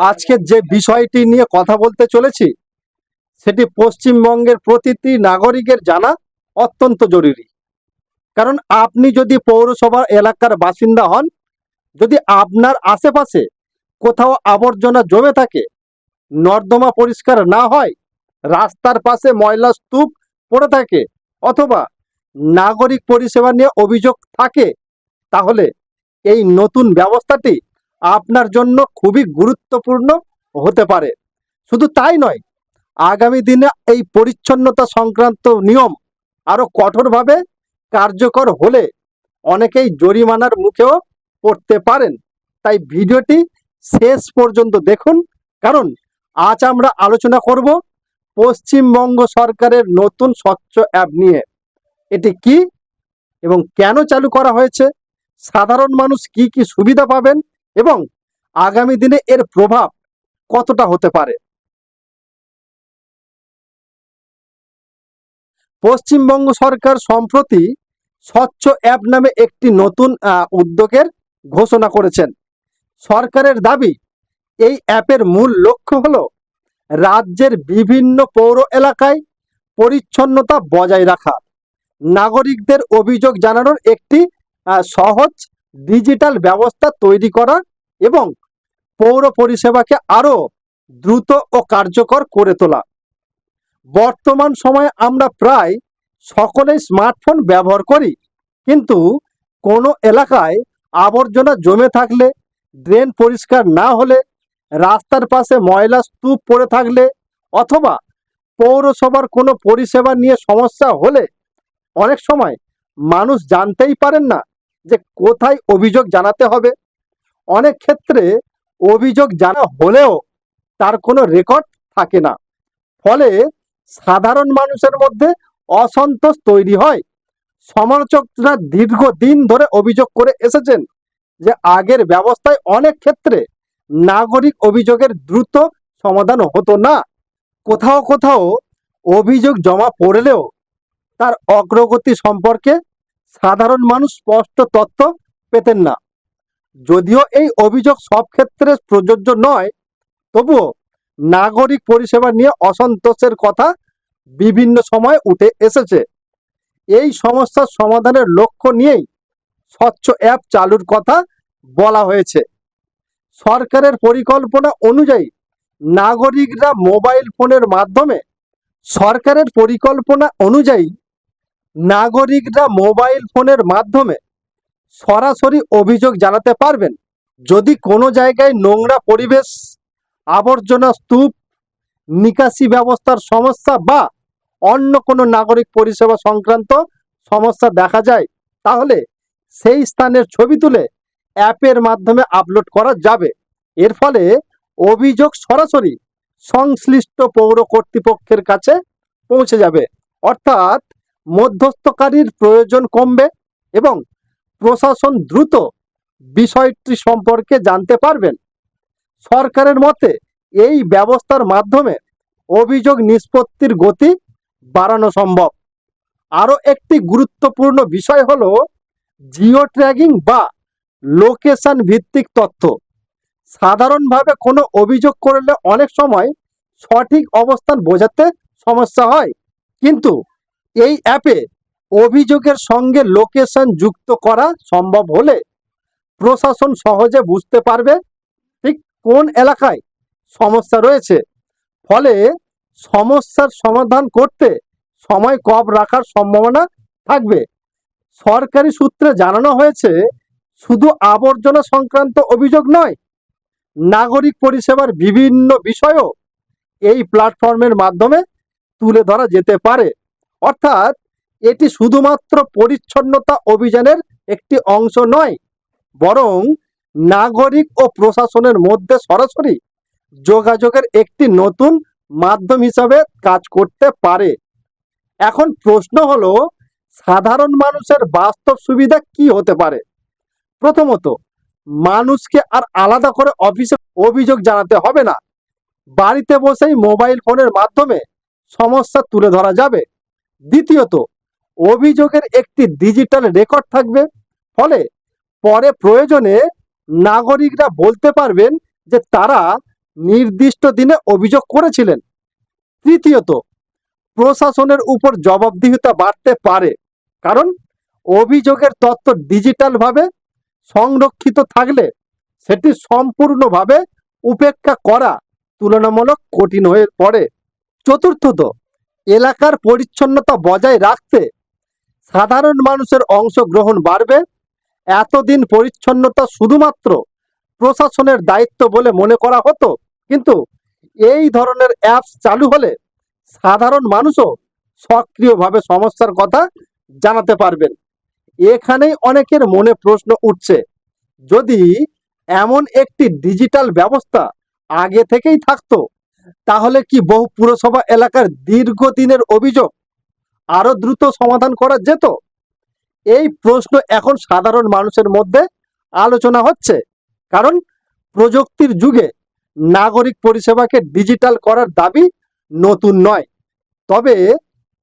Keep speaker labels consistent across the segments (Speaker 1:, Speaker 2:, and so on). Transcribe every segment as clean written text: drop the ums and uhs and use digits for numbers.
Speaker 1: আজকে যে বিষয়টি নিয়ে কথা বলতে চলেছি সেটি পশ্চিমবঙ্গের প্রতিটি নাগরিকের জানা অত্যন্ত জরুরি। কারণ আপনি যদি পৌরসভা এলাকার বাসিন্দা হন, যদি আপনার আশেপাশে কোথাও আবর্জনা জমে থাকে, নর্দমা পরিষ্কার না হয়, রাস্তার পাশে ময়লা স্তূপ পড়ে থাকে, অথবা নাগরিক পরিষেবা নিয়ে অভিযোগ থাকে, তাহলে এই নতুন ব্যবস্থাটি আপনার জন্য খুবই গুরুত্বপূর্ণ হতে পারে। শুধু তাই নয়, আগামী দিনে এই পরিচ্ছন্নতা সংক্রান্ত নিয়ম আরো কঠোরভাবে কার্যকর হলে অনেকেই জরিমানার মুখেও পড়তে পারেন। তাই ভিডিওটি শেষ পর্যন্ত দেখুন, কারণ আজ আমরা আলোচনা করব পশ্চিমবঙ্গ সরকারের নতুন স্বচ্ছ অ্যাপ নিয়ে। এটি কি এবং কেন চালু করা হয়েছে, সাধারণ মানুষ কি কি সুবিধা পাবেন এবং আগামী দিনে এর প্রভাব কতটা হতে পারে। পশ্চিমবঙ্গ সরকার সম্প্রতি স্বচ্ছ অ্যাপ নামে একটি নতুন উদ্যোগের ঘোষণা করেছেন। সরকারের দাবি, এই অ্যাপের মূল লক্ষ্য হলো রাজ্যের বিভিন্ন পৌর এলাকায় পরিচ্ছন্নতা বজায় রাখা, নাগরিকদের অভিযোগ জানানোর একটি সহজ ডিজিটাল ব্যবস্থা তৈরি করা এবং পৌর পরিষেবাকে আরো দ্রুত ও কার্যকর করে তোলা। বর্তমান সময়ে আমরা প্রায় সকলেই স্মার্টফোন ব্যবহার করি, কিন্তু কোনো এলাকায় আবর্জনা জমে থাকলে, ড্রেন পরিষ্কার না হলে, রাস্তার পাশে ময়লা স্তূপ পড়ে থাকলে, অথবা পৌরসভার কোনো পরিষেবা নিয়ে সমস্যা হলে অনেক সময় মানুষ জানতেই পারেন না যে কোথায় অভিযোগ জানাতে হবে। অনেক ক্ষেত্রে অভিযোগ জানা হলেও তার কোনো রেকর্ড থাকে না, ফলে সাধারণ মানুষের মধ্যে অসন্তোষ তৈরি হয়। সমালোচকরা দীর্ঘদিন ধরে অভিযোগ করে এসেছেন যে আগের ব্যবস্থায় অনেক ক্ষেত্রে নাগরিক অভিযোগের দ্রুত সমাধান হতো না। কোথাও কোথাও অভিযোগ জমা পড়লেও তার অগ্রগতি সম্পর্কে সাধারণ মানুষ স্পষ্ট তথ্য পেতেন না। যদিও এই অভিযোগ সব ক্ষেত্রে প্রযোজ্য নয়, তবুও নাগরিক পরিষেবা নিয়ে অসন্তোষের কথা বিভিন্ন সময় উঠে এসেছে। এই সমস্যার সমাধানের লক্ষ্য নিয়েই স্বচ্ছ অ্যাপ চালুর কথা বলা হয়েছে। সরকারের পরিকল্পনা অনুযায়ী নাগরিকরা মোবাইল ফোনের মাধ্যমে সরকারের পরিকল্পনা অনুযায়ী নাগরিকরা মোবাইল ফোনের মাধ্যমে সরাসরি অভিযোগ জানাতে পারবেন। যদি কোনো জায়গায় নোংরা পরিবেশ, আবর্জনা স্তূপ, নিকাশি ব্যবস্থার সমস্যা বা অন্য কোনো নাগরিক পরিষেবা সংক্রান্ত সমস্যা দেখা যায়, তাহলে সেই স্থানের ছবি তুলে অ্যাপের মাধ্যমে আপলোড করা যাবে। এর ফলে অভিযোগ সরাসরি সংশ্লিষ্ট পৌর কর্তৃপক্ষের কাছে পৌঁছে যাবে, অর্থাৎ মধ্যস্থকারীর প্রয়োজন কমবে এবং প্রশাসন দ্রুত বিষয়টি সম্পর্কে জানতে পারবেন। সরকারের মতে এই ব্যবস্থার মাধ্যমে অভিযোগ নিষ্পত্তির গতি বাড়ানো সম্ভব। আরও একটি গুরুত্বপূর্ণ বিষয় হলো জিও ট্র্যাকিং বা লোকেশন ভিত্তিক তথ্য। সাধারণভাবে কোনো অভিযোগ করলে অনেক সময় সঠিক অবস্থান বোঝাতে সমস্যা হয়, কিন্তু এই অ্যাপে অভিযোগের সঙ্গে লোকেশন যুক্ত করা সম্ভব হলে প্রশাসন সহজে বুঝতে পারবে ঠিক কোন এলাকায় সমস্যা রয়েছে। ফলে সমস্যার সমাধান করতে সময় কম রাখার সম্ভাবনা থাকবে। সরকারি সূত্রে জানানো হয়েছে, শুধু আবর্জনা সংক্রান্ত অভিযোগ নয়, নাগরিক পরিষেবার বিভিন্ন বিষয়ও এই প্ল্যাটফর্মের মাধ্যমে তুলে ধরা যেতে পারে। অর্থাৎ এটি শুধুমাত্র পরিচ্ছন্নতা অভিযানের একটি অংশ নয়, বরং নাগরিক ও প্রশাসনের মধ্যে সরাসরি যোগাযোগের একটি নতুন মাধ্যম হিসাবে কাজ করতে পারে। এখন প্রশ্ন হলো, সাধারণ মানুষের বাস্তব সুবিধা কি হতে পারে। প্রথমত, মানুষকে আর আলাদা করে অফিসে অভিযোগ জানাতে হবে না। বাড়িতে বসেই মোবাইল ফোনের মাধ্যমে সমস্যা তুলে ধরা যাবে। দ্বিতীয়ত, অভিযোগের একটি ডিজিটাল রেকর্ড থাকবে, ফলে পরে প্রয়োজনে নাগরিকরা বলতে পারবেন যে তারা নির্দিষ্ট দিনে অভিযোগ করেছিলেন। তৃতীয়ত, প্রশাসনের উপর জবাবদিহিতা বাড়তে পারে, কারণ অভিযোগের তথ্য ডিজিটালভাবে সংরক্ষিত থাকলে সেটি সম্পূর্ণভাবে উপেক্ষা করা তুলনামূলক কঠিন হয়ে পড়ে। চতুর্থত, এলাকার পরিচ্ছন্নতা বজায় রাখতে সাধারণ মানুষের অংশগ্রহণ বাড়বে। এতদিন পরিচ্ছন্নতা শুধুমাত্র প্রশাসনের দায়িত্ব বলে মনে করা হতো, কিন্তু এই ধরনের অ্যাপস চালু হলে সাধারণ মানুষও সক্রিয়ভাবে সমস্যার কথা জানাতে পারবেন। এখানেই অনেকের মনে প্রশ্ন উঠছে, যদি এমন একটি ডিজিটাল ব্যবস্থা আগে থেকেই থাকতো, তাহলে কি বহু পুরসভা এলাকার দীর্ঘদিনের অভিযোগ আরো দ্রুত সমাধান করা যেত? এই প্রশ্ন এখন সাধারণ মানুষের মধ্যে আলোচনা হচ্ছে, কারণ প্রযুক্তির যুগে নাগরিক পরিষেবাকে ডিজিটাল করার দাবি নতুন নয়। তবে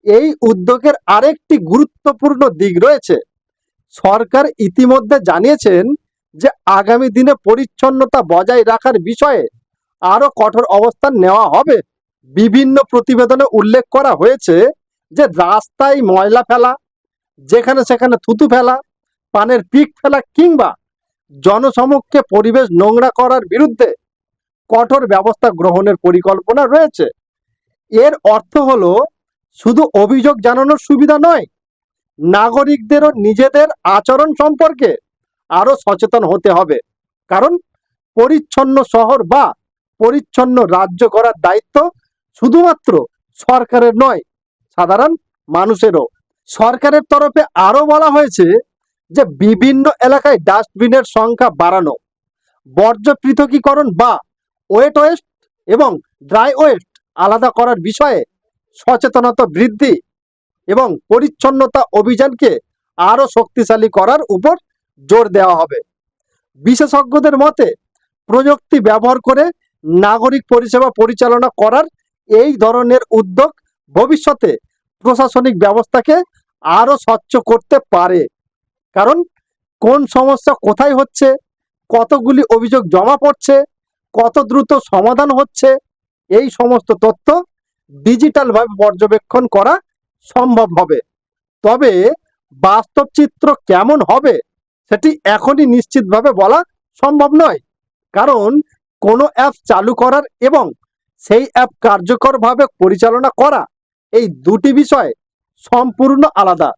Speaker 1: এই উদ্যোগের আরেকটি গুরুত্বপূর্ণ দিক রয়েছে। সরকার ইতিমধ্যে জানিয়েছেন যে আগামী দিনে পরিচ্ছন্নতা বজায় রাখার বিষয়ে আরো কঠোর অবস্থান নেওয়া হবে। বিভিন্ন প্রতিবেদনে উল্লেখ করা হয়েছে যে রাস্তায় ময়লা ফেলা, যেখানে সেখানে থুতু ফেলা, পানের পিক ফেলা কিংবা জনসমক্ষে পরিবেশ নোংরা করার বিরুদ্ধে কঠোর ব্যবস্থা গ্রহণের পরিকল্পনা রয়েছে। এর অর্থ হলো শুধু অভিযোগ জানানোর সুবিধা নয়, নাগরিকদেরও নিজেদের আচরণ সম্পর্কে আরো সচেতন হতে হবে, কারণ পরিচ্ছন্ন শহর বা পরিচ্ছন্ন রাজ্য করার দায়িত্ব শুধুমাত্র সরকারের নয়, সাধারণ মানুষেরও। সরকারের তরফে আরো বলা হয়েছে যে বিভিন্ন এলাকায় ডাস্টবিনের সংখ্যা বাড়ানো, বর্জ্য পৃথকীকরণ বা ওয়েট ওয়েস্ট এবং ড্রাই ওয়েস্ট আলাদা করার বিষয়ে সচেতনতা বৃদ্ধি এবং পরিচ্ছন্নতা অভিযানকে আরো শক্তিশালী করার উপর জোর দেওয়া হবে। বিশেষজ্ঞদের মতে প্রযুক্তি ব্যবহার করে নাগরিক পরিষেবা পরিচালনা করার এই ধরনের উদ্যোগ ভবিষ্যতে প্রশাসনিক ব্যবস্থাকে আরো স্বচ্ছ করতে পারে, কারণ কোন সমস্যা কোথায় হচ্ছে, কতগুলি অভিযোগ জমা পড়ছে, কত দ্রুত সমাধান হচ্ছে, এই সমস্ত তথ্য ডিজিটালভাবে পর্যবেক্ষণ করা সম্ভব হবে। তবে বাস্তব চিত্র কেমন হবে সেটি এখনই নিশ্চিতভাবে বলা সম্ভব নয়, কারণ কোনো অ্যাপ চালু করার এবং সেই অ্যাপ কার্যকরভাবে পরিচালনা করা এই দুটি বিষয় সম্পূর্ণ আলাদা।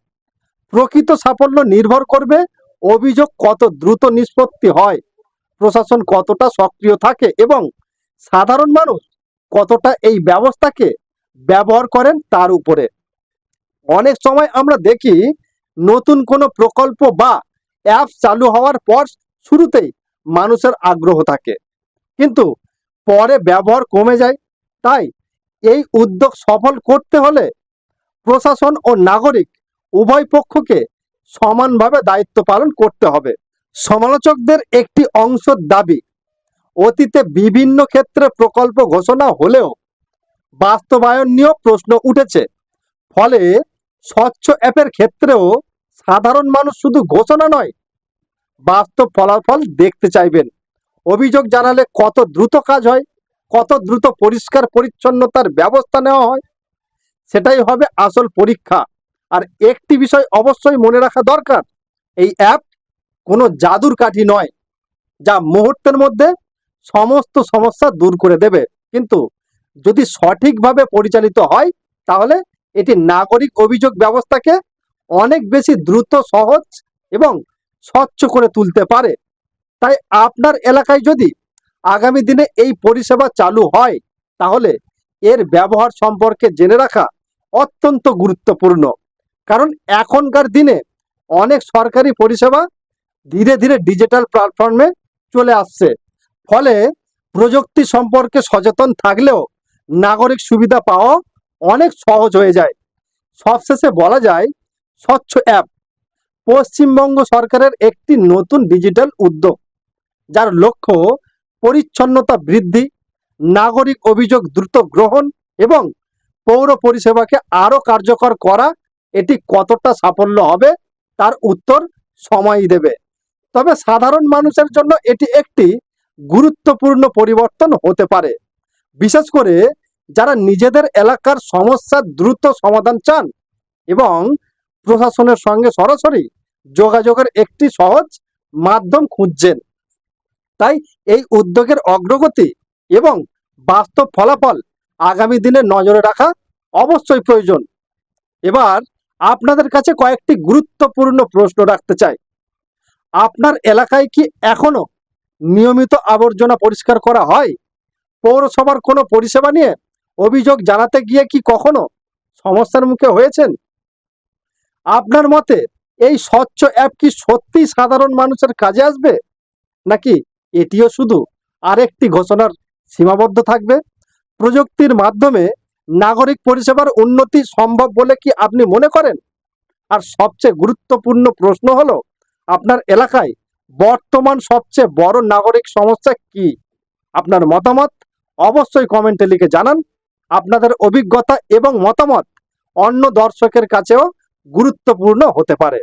Speaker 1: প্রকৃত সাফল্য নির্ভর করবে অভিযোগ কত দ্রুত নিষ্পত্তি হয়, প্রশাসন কতটা সক্রিয় থাকে এবং সাধারণ মানুষ কতটা এই ব্যবস্থাকে ব্যবহার করেন তার উপরে। অনেক সময় আমরা দেখি নতুন কোনো প্রকল্প বা অ্যাপ চালু হওয়ার পর শুরুতেই মানুষের আগ্রহ থাকে, কিন্তু পরে ব্যবহার কমে যায়। তাই এই উদ্যোগ সফল করতে হলে প্রশাসন ও নাগরিক উভয় পক্ষকে সমানভাবে দায়িত্ব পালন করতে হবে। সমালোচকদের একটি অংশের দাবি, অতীতে বিভিন্ন ক্ষেত্রে প্রকল্প ঘোষণা হলেও বাস্তবায়ন নিয়েও প্রশ্ন উঠেছে। ফলে স্বচ্ছ অ্যাপের ক্ষেত্রেও সাধারণ মানুষ শুধু ঘোষণা নয়, বাস্তব ফলাফল দেখতে চাইবেন। অভিযোগ জানালে কত দ্রুত কাজ হয়, কত দ্রুত পরিষ্কার পরিচ্ছন্নতার ব্যবস্থা নেওয়া হয়, সেটাই হবে আসল পরীক্ষা। আর একটি বিষয় অবশ্যই মনে রাখা দরকার, এই অ্যাপ কোনো জাদুর কাঠি নয় যা মুহূর্তের মধ্যে সমস্ত সমস্যা দূর করে দেবে, কিন্তু যদি সঠিকভাবে পরিচালিত হয় তাহলে এটি নাগরিক অভিযোগ ব্যবস্থাকে অনেক বেশি দ্রুত, সহজ এবং স্বচ্ছ করে তুলতে পারে। তাই আপনার এলাকায় যদি আগামী দিনে এই পরিষেবা চালু হয়, তাহলে এর ব্যবহার সম্পর্কে জেনে রাখা অত্যন্ত গুরুত্বপূর্ণ, কারণ এখনকার দিনে অনেক সরকারি পরিষেবা ধীরে ধীরে ডিজিটাল প্ল্যাটফর্মে চলে আসছে। ফলে প্রযুক্তি সম্পর্কে সচেতন থাকলেও নাগরিক সুবিধা পাওয়া অনেক সহজ হয়ে যায়। সবশেষে বলা যায়, স্বচ্ছ অ্যাপ পশ্চিমবঙ্গ সরকারের একটি নতুন ডিজিটাল উদ্যোগ, যার লক্ষ্য পরিচ্ছন্নতা বৃদ্ধি, নাগরিক অভিযোগ দ্রুত গ্রহণ এবং পৌর পরিষেবাকে আরো কার্যকর করা। এটি কতটা সাফল্য হবে তার উত্তর সময়ই দেবে। তবে সাধারণ মানুষের জন্য এটি একটি গুরুত্বপূর্ণ পরিবর্তন হতে পারে। বিশেষ করে যারা নিজেদের এলাকার সমস্যার দ্রুত সমাধান চান এবং প্রশাসনের সঙ্গে সরাসরি যোগাযোগের একটি সহজ মাধ্যম খুঁজছেন। তাই এই উদ্যোগের অগ্রগতি এবং বাস্তব ফলাফল আগামী দিনে নজরে রাখা অবশ্যই প্রয়োজন। এবার আপনাদের কাছে কয়েকটি গুরুত্বপূর্ণ প্রশ্ন রাখতে চাই। আপনার এলাকায় কি এখনো নিয়মিত আবর্জনা পরিষ্কার করা হয়? পৌরসভার কোনো পরিষেবা নিয়ে অভিযোগ জানাতে গিয়ে কি কখনো সমস্যার মুখে হয়েছেন? আপনার মতে এই স্বচ্ছ অ্যাপ কি সত্যি সাধারণ মানুষের কাজে আসবে, নাকি এটিও শুধু আরেকটি ঘোষণার সীমাবদ্ধ থাকবে? প্রযুক্তির মাধ্যমে নাগরিক পরিষেবার উন্নতি সম্ভব বলে কি আপনি মনে করেন? আর সবচেয়ে গুরুত্বপূর্ণ প্রশ্ন হলো, আপনার এলাকায় বর্তমান সবচেয়ে বড় নাগরিক সমস্যা কি? আপনার মতামত অবশ্যই কমেন্টে লিখে জানান। আপনাদের অভিজ্ঞতা এবং মতামত অন্য দর্শকের কাছেও গুরুত্বপূর্ণ হতে পারে।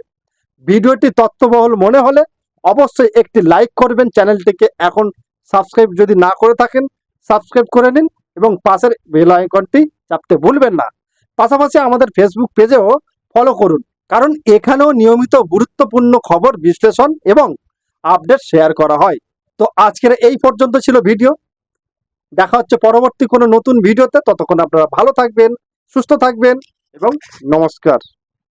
Speaker 1: ভিডিওটি তথ্যবহুল মনে হলে অবশ্যই একটি লাইক করবেন। চ্যানেলটিকে এখন সাবস্ক্রাইব যদি না করে থাকেন, সাবস্ক্রাইব করে নিন এবং পাশের বেল আইকনটি চাপতে ভুলবেন না। পাশাপাশি আমাদের ফেসবুক পেজেও ফলো করুন, কারণ এখানেও নিয়মিত গুরুত্বপূর্ণ খবর বিশ্লেষণ এবং আপডেট শেয়ার করা হয়। তো আজকের এই পর্যন্ত ছিল ভিডিও। দেখা হচ্ছে পরবর্তী কোনো নতুন ভিডিওতে। ততক্ষণ আপনারা ভালো থাকবেন, সুস্থ থাকবেন এবং নমস্কার।